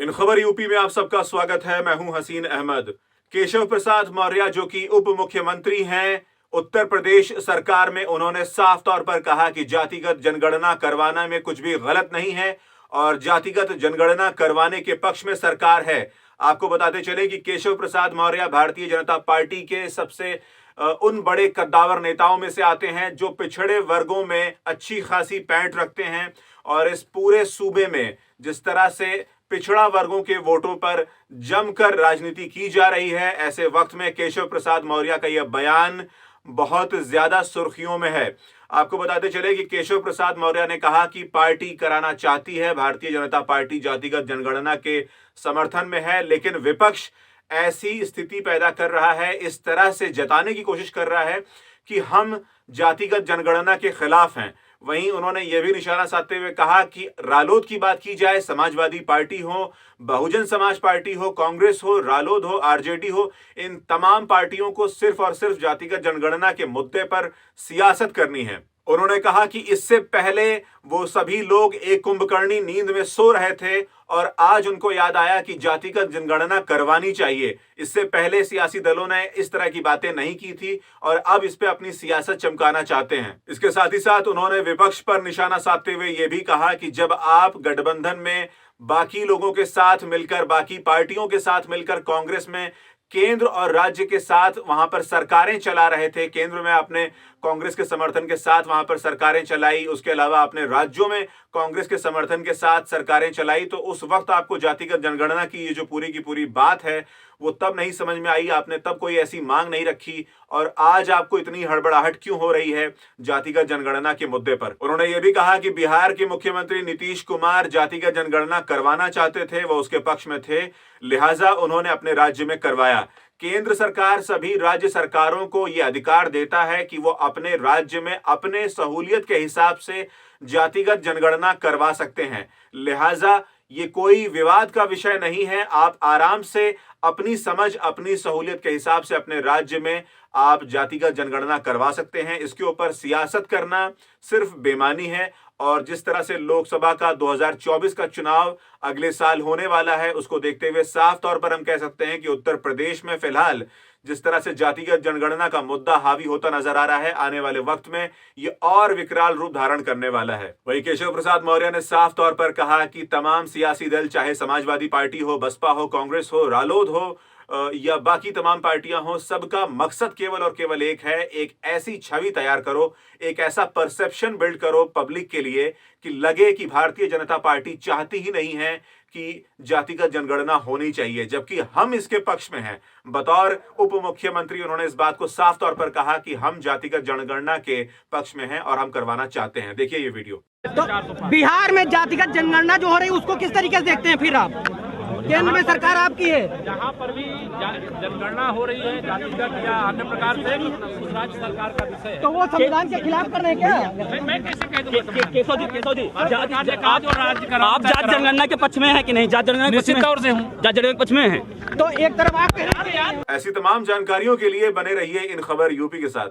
इन खबर यूपी में आप सबका स्वागत है। मैं हूं हसीन अहमद। केशव प्रसाद मौर्य जो कि उप मुख्यमंत्री हैं उत्तर प्रदेश सरकार में, उन्होंने साफ तौर पर कहा कि जातिगत जनगणना करवाना में कुछ भी गलत नहीं है और जातिगत जनगणना करवाने के पक्ष में सरकार है। आपको बताते चले कि केशव प्रसाद मौर्य भारतीय जनता पार्टी के सबसे उन बड़े कद्दावर नेताओं में से आते हैं जो पिछड़े वर्गों में अच्छी खासी पैंठ रखते हैं और इस पूरे सूबे में जिस तरह से पिछड़ा वर्गों के वोटों पर जमकर राजनीति की जा रही है, ऐसे वक्त में केशव प्रसाद मौर्य का यह बयान बहुत ज्यादा सुर्खियों में है। आपको बताते चले कि केशव प्रसाद मौर्य ने कहा कि पार्टी कराना चाहती है, भारतीय जनता पार्टी जातिगत जनगणना के समर्थन में है, लेकिन विपक्ष ऐसी स्थिति पैदा कर रहा है, इस तरह से जताने की कोशिश कर रहा है कि हम जातिगत जनगणना के खिलाफ हैं। वहीं उन्होंने यह भी निशाना साधते हुए कहा कि रालोद की बात की जाए, समाजवादी पार्टी हो, बहुजन समाज पार्टी हो, कांग्रेस हो, रालोद हो, आरजेडी हो, इन तमाम पार्टियों को सिर्फ और सिर्फ जातिगत जनगणना के मुद्दे पर सियासत करनी है। उन्होंने कहा कि इससे पहले वो सभी लोग एक कुंभकर्णी नींद में सो रहे थे और आज उनको याद आया कि जातिगत जनगणना करवानी चाहिए। इससे पहले सियासी दलों ने इस तरह की बातें नहीं की थी और अब इस पे अपनी सियासत चमकाना चाहते हैं। इसके साथ ही साथ उन्होंने विपक्ष पर निशाना साधते हुए यह भी कहा कि जब आप गठबंधन में बाकी लोगों के साथ मिलकर, बाकी पार्टियों के साथ मिलकर कांग्रेस में केंद्र और राज्य के साथ वहां पर सरकारें चला रहे थे, केंद्र में आपने कांग्रेस के समर्थन के साथ वहां पर सरकारें चलाई, उसके अलावा अपने राज्यों में कांग्रेस के समर्थन के साथ सरकारें चलाई, तो उस वक्त आपको जातिगत जनगणना की ये जो पूरी की पूरी बात है वो तब नहीं समझ में आई, आपने तब कोई ऐसी मांग नहीं रखी और आज आपको इतनी हड़बड़ाहट क्यों हो रही है जातिगत जनगणना के मुद्दे पर। उन्होंने ये भी कहा कि बिहार के मुख्यमंत्री नीतीश कुमार जातिगत जनगणना करवाना चाहते थे, वो उसके पक्ष में थे, लिहाजा उन्होंने अपने राज्य में करवाया। केंद्र सरकार सभी राज्य सरकारों को यह अधिकार देता है कि वो अपने राज्य में अपने सहूलियत के हिसाब से जातिगत जनगणना करवा सकते हैं, लिहाजा ये कोई विवाद का विषय नहीं है। आप आराम से अपनी समझ, अपनी सहूलियत के हिसाब से अपने राज्य में आप जातिगत जनगणना करवा सकते हैं। इसके ऊपर सियासत करना सिर्फ बेईमानी है और जिस तरह से लोकसभा का 2024 का चुनाव अगले साल होने वाला है, उसको देखते हुए साफ तौर पर हम कह सकते हैं कि उत्तर प्रदेश में फिलहाल जिस तरह से जातिगत जनगणना का मुद्दा हावी होता नजर आ रहा है, आने वाले वक्त में ये और विकराल रूप धारण करने वाला है। वहीं केशव प्रसाद मौर्य ने साफ तौर पर कहा कि तमाम सियासी दल, चाहे समाजवादी पार्टी हो, बसपा हो, कांग्रेस हो, रालोद हो या बाकी तमाम पार्टियां हो, सबका मकसद केवल और केवल एक है, एक ऐसी छवि तैयार करो, एक ऐसा परसेप्शन बिल्ड करो पब्लिक के लिए कि लगे कि भारतीय जनता पार्टी चाहती ही नहीं है कि जातिगत जनगणना होनी चाहिए, जबकि हम इसके पक्ष में हैं। बतौर उप मुख्यमंत्री उन्होंने इस बात को साफ तौर पर कहा कि हम जातिगत जनगणना के पक्ष में हैं और हम करवाना चाहते हैं। देखिए ये वीडियो। तो बिहार में जातिगत जनगणना जो हो रही है उसको किस तरीके से देखते हैं फिर आप? केंद्र में सरकार आपकी है, जहाँ पर भी जनगणना हो रही है जातिगत या अन्य प्रकार से, उस राज्य सरकार का विषय है। तो वो संविधान के खिलाफ कर रहे हैं क्या? मैं कैसे कह दूंगा? केशव जी आप जाति जनगणना के पक्ष में है कि नहीं? जाति जनगणना निश्चित तौर से हूँ, जाति जनगणना के पक्ष में है। तो एक तरफ आप कह रहे हैं ऐसी तमाम जानकारियों के लिए बने रहिए इन खबर यूपी के साथ।